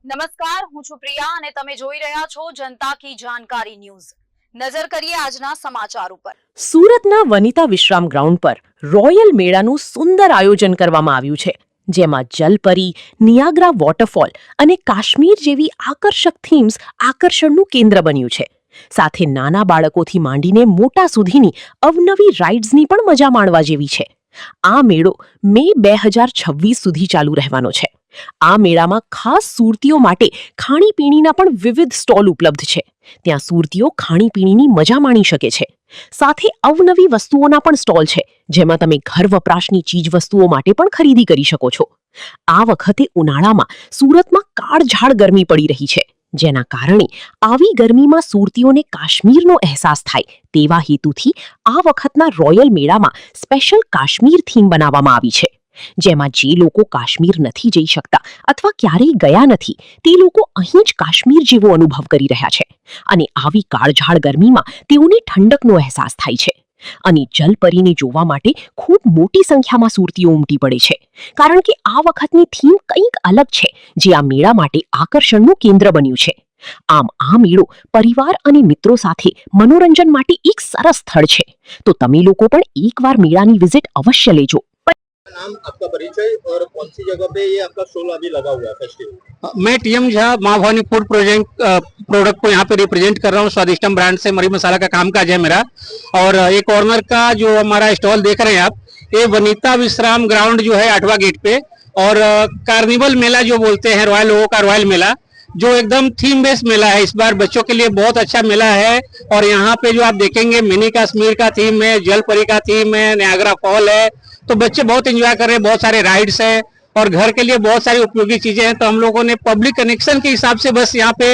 નમસ્કાર, હું છું પ્રિયા અને તમે જોઈ રહ્યા છો જનતા કી જાણકારી ન્યૂઝ। નજર કરીએ આજના સમાચાર ઉપર। સુરતના વનિતા વિશ્રામ ગ્રાઉન્ડ પર રોયલ મેળાનું સુંદર આયોજન કરવામાં આવ્યું છે, જેમાં જલપરી, નિયાગ્રા વોટરફોલ અને કાશ્મીર જેવી આકર્ષક થીમ્સ આકર્ષણનું કેન્દ્ર બન્યું છે। સાથે નાના બાળકોથી માંડીને મોટા સુધીની અવનવી રાઇડ્સની પણ મજા માણવા જેવી છે। આ મેળો મે 2026 સુધી ચાલુ રહેવાનો છે। આ મેળામાં ખાસ સુરતીઓ માટે ખાણીપીણીના પણ વિવિધ સ્ટોલ ઉપલબ્ધ છે। ત્યાં સુરતીઓ ખાણીપીણીની મજા માણી શકે છે। સાથે અવનવી વસ્તુઓના પણ સ્ટોલ છે, જેમાં તમે ઘર વપરાશની ચીજ વસ્તુઓ માટે પણ ખરીદી કરી શકો છો। આ વખતે ઉનાળામાં સુરતમાં કાળઝાળ ગરમી પડી રહી છે, જેના કારણે આવી ગરમીમાં સુરતીઓને કાશ્મીરનો અહેસાસ થાય તેવા હેતુથી આ વખતના રોયલ મેળામાં સ્પેશિયલ કાશ્મીર થીમ બનાવવામાં આવી છે, જેમાં જે લોકો કાશ્મીર નથી જઈ શકતા અથવા ક્યારેય ગયા નથી તે લોકો અહીં જ કાશ્મીર જેવો અનુભવ કરી રહ્યા છે અને આવી કાળઝાળ ગરમીમાં તેઓને ઠંડકનો અહેસાસ થાય છે। અને જલપરીને જોવા માટે ખૂબ મોટી સંખ્યામાં સુરતીઓ ઉમટી પડે છે, કારણ કે આ વખતની થીમ કંઈક અલગ છે, જે આ મેળા માટે આકર્ષણનું કેન્દ્ર બન્યું છે। આમ આ મેળો પરિવાર અને મિત્રો સાથે મનોરંજન માટે એક સરસ સ્થળ છે, તો તમે લોકો પણ એકવાર મેળાની વિઝિટ અવશ્ય લેજો। नाम, आपका परिचय और कौन सी जगह पे ये आपका स्टॉल अभी लगा हुआ है फेस्टिवल? मैं टीएम झा माँ भवानी फूड प्रोडक्ट को यहाँ पे रिप्रेजेंट कर रहा हूँ। स्वादिष्टम ब्रांड से मरी मसाला का कामकाज है मेरा। और ये कॉर्नर का जो हमारा स्टॉल देख रहे हैं आप, ये वनिता विश्राम ग्राउंड जो है 8वां गेट पे, और कार्निवल मेला जो बोलते हैं, रॉयल लोगों का रॉयल मेला, जो एकदम थीम बेस्ड मेला है। इस बार बच्चों के लिए बहुत अच्छा मेला है। और यहाँ पे जो आप देखेंगे मिनी कश्मीर का थीम है, जलपरी का थीम है, नियाग्रा फॉल है, तो बच्चे बहुत एंजॉय कर रहे हैं। बहुत सारे राइड्स है और घर के लिए बहुत सारी उपयोगी चीजें हैं। तो हम लोगों ने पब्लिक कनेक्शन के हिसाब से बस यहाँ पे